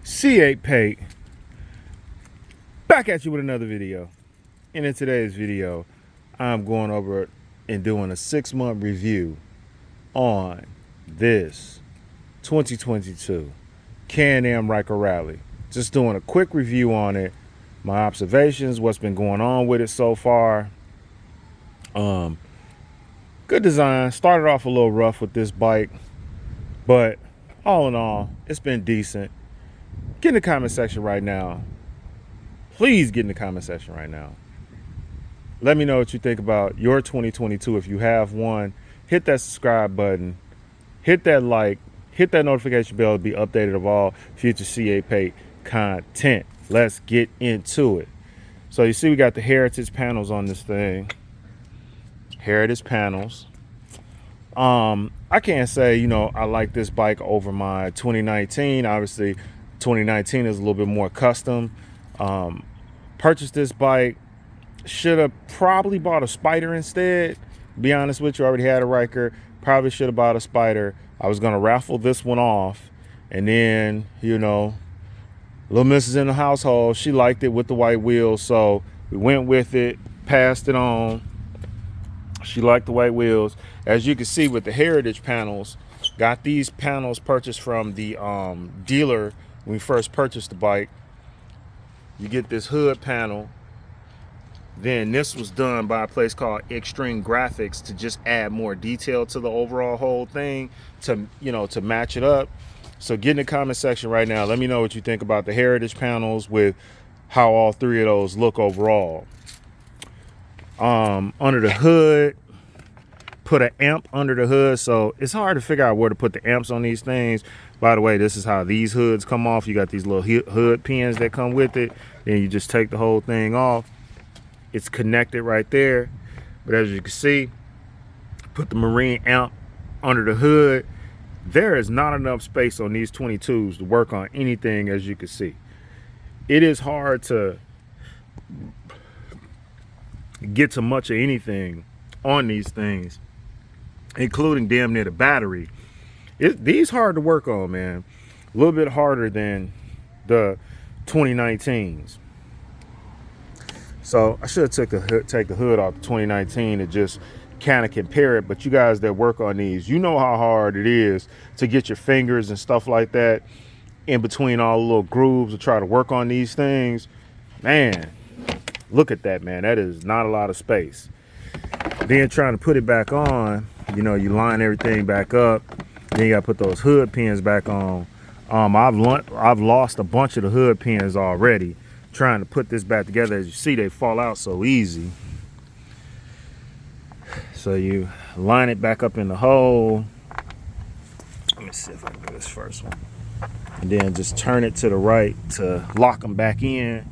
C8 Pate, back at you with another video. And in today's video, I'm going over and doing a 6-month review on this 2022 Am Ryker Rally. Just doing a quick review on it, my observations, what's been going on with it so far. Good design. Started off a little rough with this bike, but all in all, it's been decent. Get in the comment section right now. Please get in the comment section right now. Let me know what you think about your 2022. If you have one, hit that subscribe button, hit that like, hit that notification bell to be updated of all future C8 Pate content. Let's get into it. So you see we got the heritage panels on this thing. Heritage panels. I can't say, I like this bike over my 2019. Obviously, 2019 is a little bit more custom. Purchased this bike. Should have probably bought a Spider instead. Be honest with you, I already had a Ryker. Probably should have bought a Spider. I was gonna raffle this one off, and then little missus in the household, she liked it with the white wheels, so we went with it, passed it on. She liked the white wheels. As you can see with the heritage panels, got these panels purchased from the dealer when we first purchased the bike. You get this hood panel. Then this was done by a place called Extreme Graphics to just add more detail to the overall whole thing to match it up. So get in the comment section right now. Let me know what you think about the heritage panels with how all three of those look overall. Under the hood, put an amp under the hood, so it's hard to figure out where to put the amps on these things. By the way, this is how these hoods come off. You got these little hood pins that come with it. Then you just take the whole thing off. It's connected right there. But as you can see, put the marine amp under the hood. There is not enough space on these 22s to work on anything, as you can see. It is hard to get to much of anything on these things, including damn near the battery. These hard to work on, man. A little bit harder than the 2019s. So I should have take the hood off the 2019 and just kind of compare it. But you guys that work on these, you know how hard it is to get your fingers and stuff like that in between all the little grooves to try to work on these things. Man, look at that, man. That is not a lot of space. Then trying to put it back on, you line everything back up. Then you got to put those hood pins back on. I've lost a bunch of the hood pins already trying to put this back together. As you see, they fall out so easy. So you line it back up in the hole. Let me see if I can do this first one. And then just turn it to the right to lock them back in.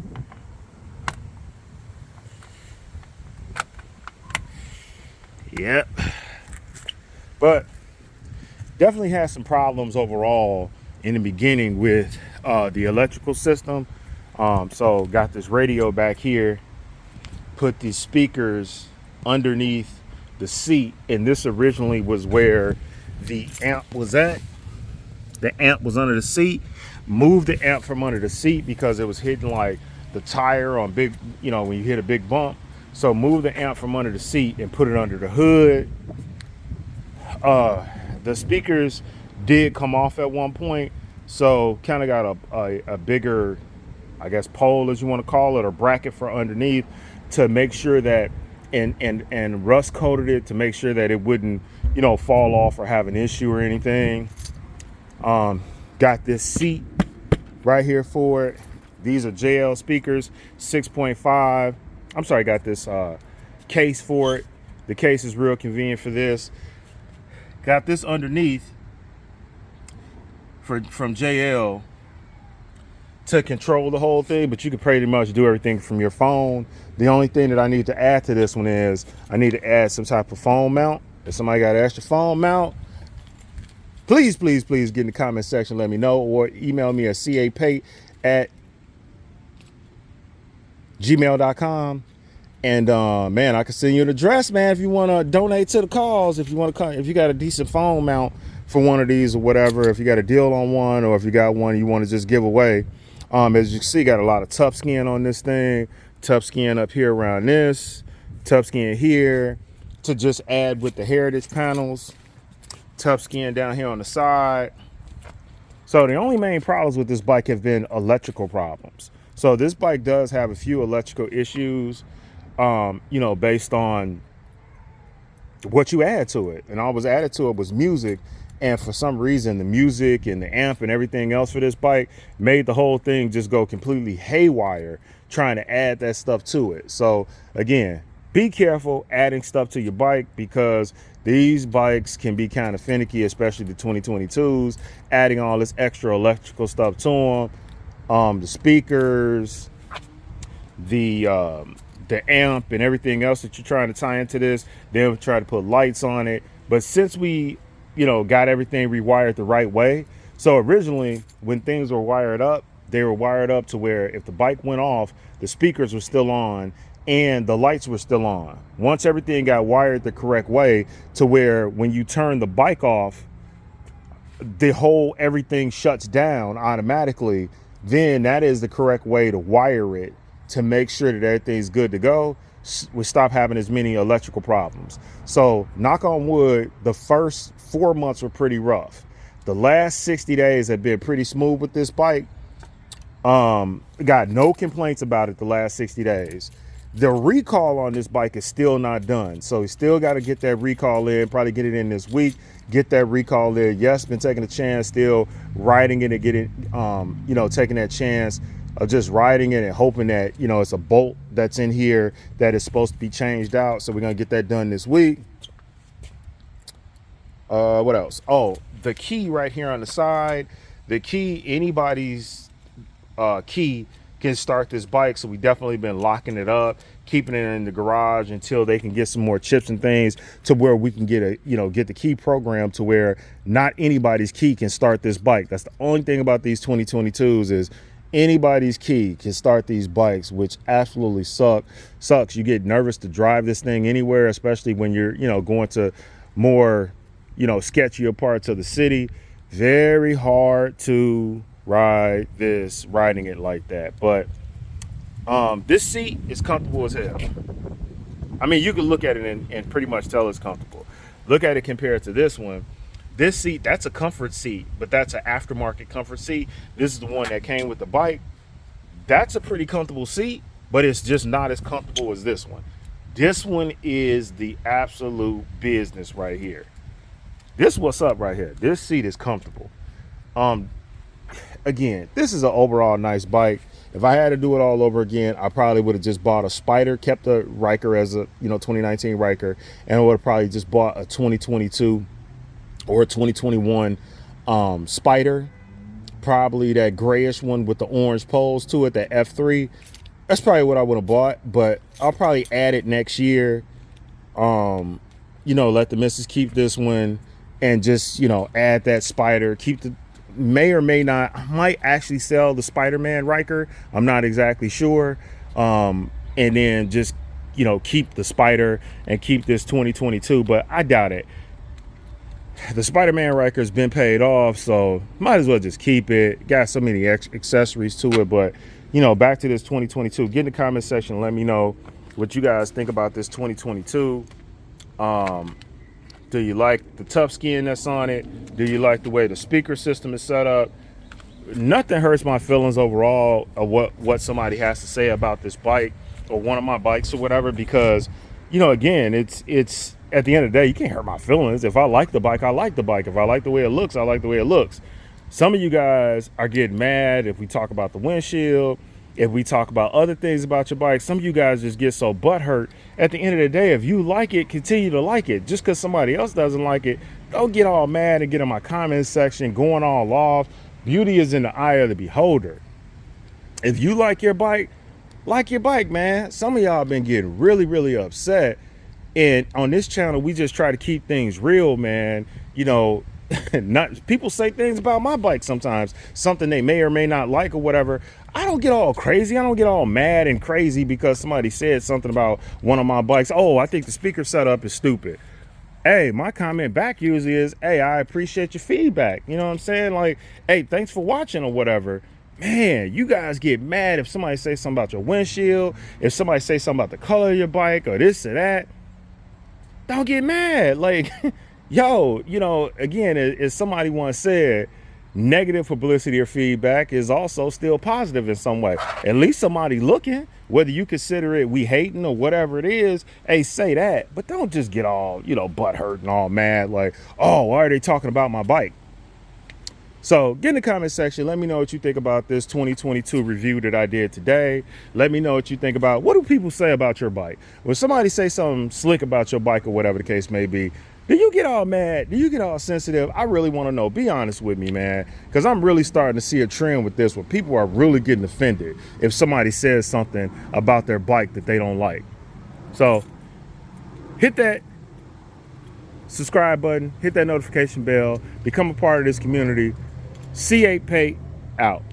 Yep. But definitely had some problems overall in the beginning with the electrical system. So got this radio back here, put these speakers underneath the seat, and this originally was where the amp was at. The amp was under the seat. Moved the amp from under the seat because it was hitting like the tire on big, when you hit a big bump. So move the amp from under the seat and put it under the hood. The speakers did come off at one point, so kind of got a bigger, I guess, pole, as you want to call it, or bracket for underneath to make sure that, and rust coated it to make sure that it wouldn't, fall off or have an issue or anything. Got this seat right here for it. These are JL speakers, 6.5. I'm sorry, got this case for it. The case is real convenient for this. Got this underneath from JL to control the whole thing, but you can pretty much do everything from your phone. The only thing that I need to add to this one is I need to add some type of phone mount. If somebody got an extra phone mount, please get in the comment section, let me know, or email me at ca8pate@gmail.com. And man, I can send you an address, man, if you want to donate to the cause. If you want to come, if you got a decent phone mount for one of these or whatever, if you got a deal on one, or if you got one you want to just give away. As you can see, got a lot of tough skin on this thing, tough skin up here around this, tough skin here to just add with the heritage panels, tough skin down here on the side. So the only main problems with this bike have been electrical problems. So this bike does have a few electrical issues, based on what you add to it. And all was added to it was music. And for some reason, the music and the amp and everything else for this bike made the whole thing just go completely haywire trying to add that stuff to it. So again, be careful adding stuff to your bike, because these bikes can be kind of finicky, especially the 2022s, adding all this extra electrical stuff to them. The speakers, the amp and everything else that you're trying to tie into this. They'll try to put lights on it. But since we got everything rewired the right way. So originally when things were wired up, they were wired up to where if the bike went off, the speakers were still on and the lights were still on. Once everything got wired the correct way to where when you turn the bike off, everything shuts down automatically, then that is the correct way to wire it to make sure that everything's good to go. We stop having as many electrical problems. So knock on wood, the first 4 months were pretty rough. The last 60 days have been pretty smooth with this bike. Got no complaints about it the last 60 days. The recall on this bike is still not done. So you still got to get that recall in, probably get it in this week, get that recall in. Yes, been taking a chance, still riding it and getting, taking that chance of just riding it and hoping that, it's a bolt that's in here that is supposed to be changed out. So we're going to get that done this week. What else? Oh, the key right here on the side, the key, anybody's key can start this bike. So we definitely been locking it up, keeping it in the garage until they can get some more chips and things to where we can get get the key program to where not anybody's key can start this bike. That's the only thing about these 2022s is anybody's key can start these bikes, which absolutely sucks. You get nervous to drive this thing anywhere, especially when you're, going to more, sketchier parts of the city. Very hard to riding it like that. But this seat is comfortable as hell. I mean, you can look at it and pretty much tell it's comfortable. Look at it compared to this one. This seat, that's a comfort seat, but that's an aftermarket comfort seat. This is the one that came with the bike. That's a pretty comfortable seat, but it's just not as comfortable as this one. This one is the absolute business right here. This what's up right here. This seat is comfortable. Again, this is an overall nice bike. If I had to do it all over again, I probably would have just bought a Spider, kept the Ryker as a 2019 Ryker, and I would have probably just bought a 2022 or a 2021 Spider, probably that grayish one with the orange poles to it, that F3. That's probably what I would have bought, but I'll probably add it next year. Let the missus keep this one and just, add that Spider, keep the, may or may not, I might actually sell the Spider-Man Ryker. I'm not exactly sure. And then just, keep the Spider and keep this 2022, but I doubt it. The Spider-Man Ryker's been paid off, so might as well just keep it. Got so many accessories to it, but back to this 2022. Get in the comment section and let me know what you guys think about this 2022. Do you like the tough skin that's on it? Do you like the way the speaker system is set up? Nothing hurts my feelings overall of what somebody has to say about this bike or one of my bikes or whatever, because again, it's at the end of the day, you can't hurt my feelings. If I like the bike, I like the bike. If I like the way it looks, I like the way it looks. Some of you guys are getting mad if we talk about the windshield, if we talk about other things about your bike. Some of you guys just get so butthurt. At the end of the day, if you like it, continue to like it. Just because somebody else doesn't like it, don't get all mad and get in my comment section going all off. Beauty is in the eye of the beholder. If you like your bike, man. Some of y'all been getting really, really upset. And on this channel, we just try to keep things real, man. Not people say things about my bike sometimes, something they may or may not like or whatever. I don't get all crazy. I don't get all mad and crazy because somebody said something about one of my bikes. Oh, I think the speaker setup is stupid. hey, my comment back usually is, hey, I appreciate your feedback. You know what I'm saying? Like, hey, thanks for watching or whatever. Man, you guys get mad if somebody say something about your windshield, if somebody say something about the color of your bike or this or that. Don't get mad. Like, yo, you know, again, as somebody once said, negative publicity or feedback is also still positive in some way. At least somebody looking, whether you consider it we hating or whatever it is, hey, say that. But don't just get all, you know, butt hurt and all mad like, oh, why are they talking about my bike? So get in the comment section. Let me know what you think about this 2022 review that I did today. Let me know what you think about, what do people say about your bike? When somebody say something slick about your bike or whatever the case may be, do you get all mad? Do you get all sensitive? I really want to know. Be honest with me, man, because I'm really starting to see a trend with this where people are really getting offended if somebody says something about their bike that they don't like. So hit that subscribe button, hit that notification bell, become a part of this community. C8 Pay out.